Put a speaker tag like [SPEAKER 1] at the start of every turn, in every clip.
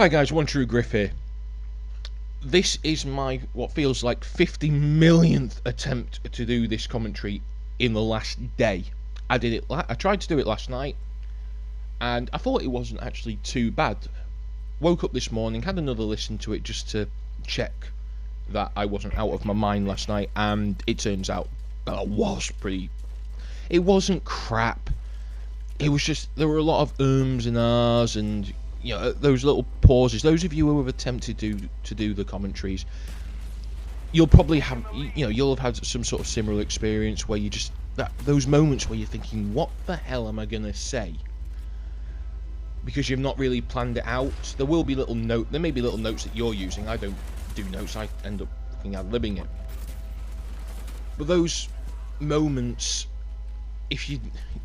[SPEAKER 1] Hi guys, one True Griff here. This is my, what feels like 50 millionth attempt to do this commentary in the last day. I tried to do it last night, and I thought it wasn't actually too bad. Woke up this morning, had another listen to it just to check that I wasn't out of my mind last night, and it turns out that I was pretty... It wasn't crap. It was just, there were a lot of ums and ahs and... you know, those little pauses. Those of you who have attempted to do the commentaries, you'll probably have, you'll have had some sort of similar experience where you just, those moments where you're thinking, what the hell am I gonna say? Because you've not really planned it out. There may be little notes that you're using. I don't do notes. I end up fucking ad-libbing it. But those moments, if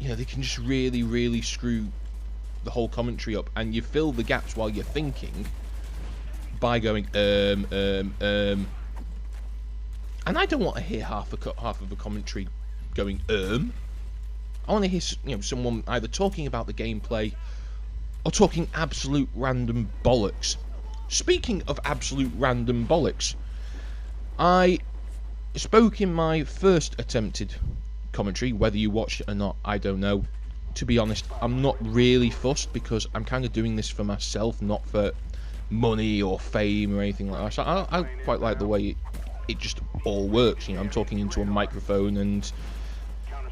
[SPEAKER 1] they can just really, really screw the whole commentary up, and you fill the gaps while you're thinking by going and I don't want to hear half of a commentary going I want to hear someone either talking about the gameplay or talking absolute random bollocks. Speaking of absolute random bollocks, I spoke in my first attempted commentary. Whether you watched it or not, I don't know. To be honest, I'm not really fussed because I'm kind of doing this for myself, not for money or fame or anything like that. So I quite like the way it just all works. I'm talking into a microphone, and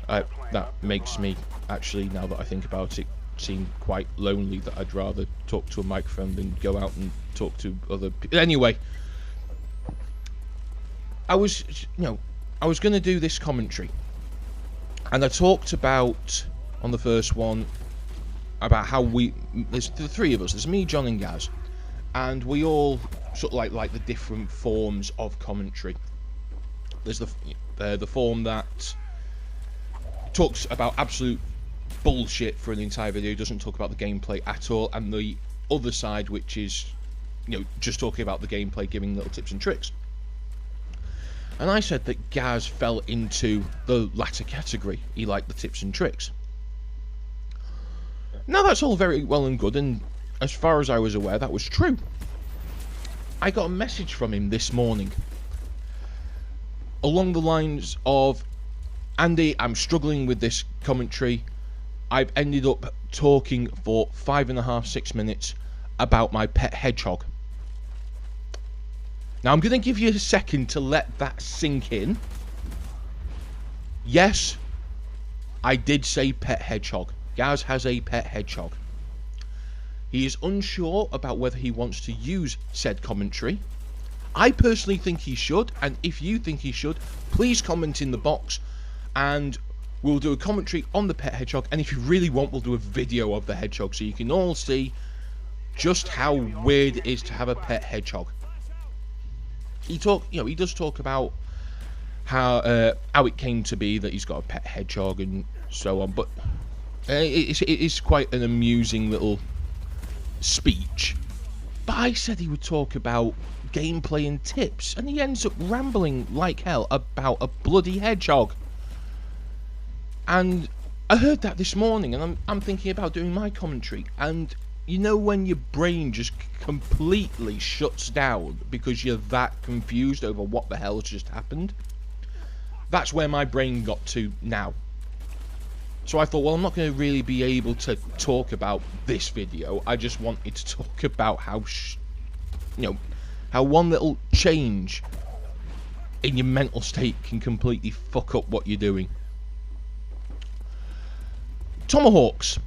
[SPEAKER 1] that makes me, actually, now that I think about it, seem quite lonely, that I'd rather talk to a microphone than go out and talk to other people. Anyway, I was going to do this commentary, and I talked about... on the first one, about how there's the three of us, there's me, John and Gaz, and we all sort of like the different forms of commentary. There's the form that talks about absolute bullshit for an entire video, doesn't talk about the gameplay at all, and the other side, which is just talking about the gameplay, giving little tips and tricks. And I said that Gaz fell into the latter category. He liked the tips and tricks. Now that's all very well and good, and as far as I was aware, that was true. I got a message from him this morning along the lines of, Andy, I'm struggling with this commentary. I've ended up talking for 5.5–6 minutes about my pet hedgehog. Now I'm going to give you a second to let that sink in. Yes, I did say pet hedgehog. Gaz has a pet hedgehog. He is unsure about whether he wants to use said commentary. I personally think he should, and if you think he should, please comment in the box and we'll do a commentary on the pet hedgehog, and if you really want, we'll do a video of the hedgehog so you can all see just how weird it is to have a pet hedgehog. He does talk about how it came to be that he's got a pet hedgehog and so on, but it is quite an amusing little speech. But I said he would talk about gameplay and tips, and he ends up rambling like hell about a bloody hedgehog. And I heard that this morning, and I'm thinking about doing my commentary, and when your brain just completely shuts down because you're that confused over what the hell has just happened? That's where my brain got to now. So I thought, well, I'm not going to really be able to talk about this video. I just wanted to talk about how one little change in your mental state can completely fuck up what you're doing. Tomahawks.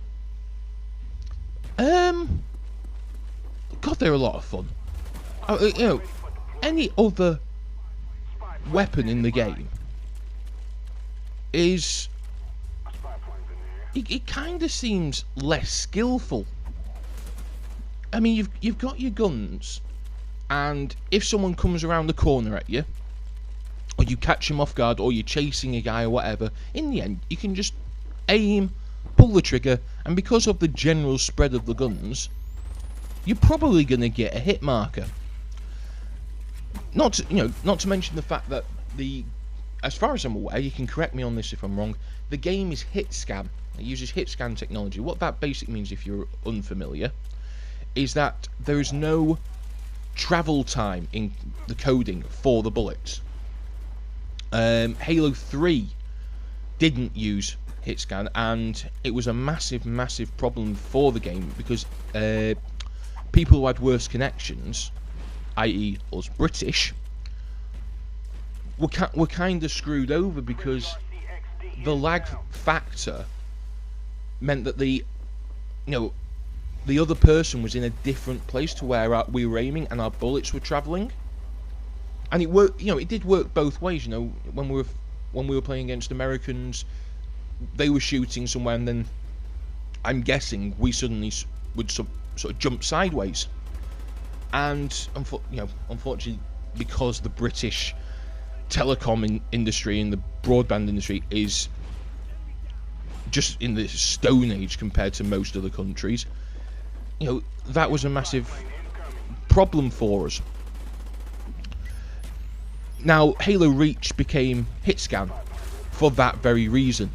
[SPEAKER 1] God, they're a lot of fun. Any other weapon in the game is... It kind of seems less skillful. I mean, you've got your guns, and if someone comes around the corner at you, or you catch him off guard, or you're chasing a guy or whatever, in the end, you can just aim, pull the trigger, and because of the general spread of the guns, you're probably going to get a hit marker. Not to mention the fact that as far as I'm aware, you can correct me on this if I'm wrong, the game is hit scan. It uses hit scan technology. What that basically means, if you're unfamiliar, is that there is no travel time in the coding for the bullets. Halo 3 didn't use hit scan, and it was a massive problem for the game because people who had worse connections, i.e. us British, were kind of screwed over because the lag factor meant that the other person was in a different place to where we were aiming and our bullets were travelling. And it worked, it did work both ways. When we were playing against Americans, they were shooting somewhere, and then I'm guessing we suddenly would sort of jump sideways. And unfortunately, because the British telecom industry and the broadband industry is just in the Stone Age compared to most other countries, that was a massive problem for us. Now, Halo Reach became hit scan for that very reason.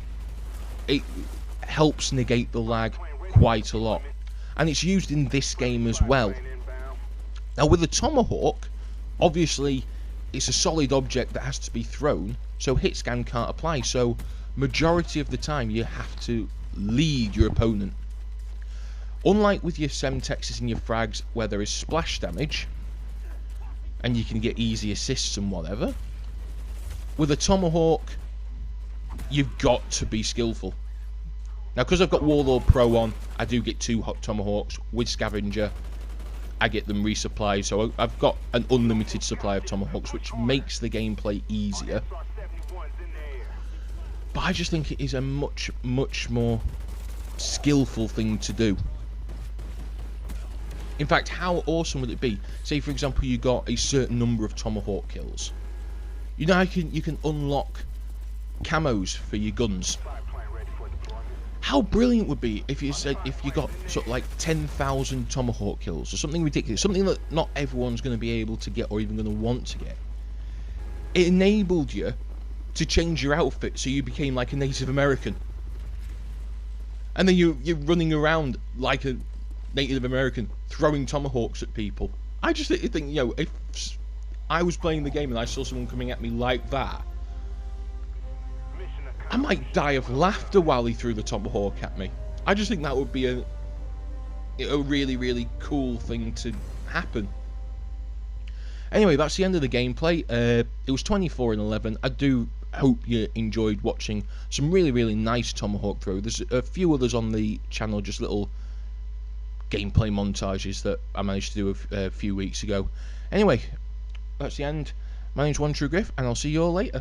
[SPEAKER 1] It helps negate the lag quite a lot, and it's used in this game as well. Now, with the Tomahawk, obviously it's a solid object that has to be thrown, so hit scan can't apply. So majority of the time you have to lead your opponent. Unlike with your Semtexes and your frags, where there is splash damage and you can get easy assists and whatever, with a Tomahawk you've got to be skillful. Now, because I've got Warlord Pro on, I do get 2 hot Tomahawks. With Scavenger, I get them resupplied, so I've got an unlimited supply of Tomahawks, which makes the gameplay easier. But I just think it is a much more skillful thing to do. In fact, how awesome would it be? Say, for example, you got a certain number of Tomahawk kills. You can unlock camos for your guns. How brilliant would it be if you got sort of like 10,000 Tomahawk kills or something ridiculous, something that not everyone's going to be able to get or even going to want to get. It enabled you to change your outfit so you became like a Native American, and then you're running around like a Native American throwing Tomahawks at people. I just think if I was playing the game and I saw someone coming at me like that, I might die of laughter while he threw the Tomahawk at me. I just think that would be a really cool thing to happen. Anyway, that's the end of the gameplay. It was 24-11. I do hope you enjoyed watching some really nice Tomahawk throw. There's a few others on the channel, just little gameplay montages that I managed to do a few weeks ago. Anyway, that's the end. My name's True Griff, and I'll see you all later.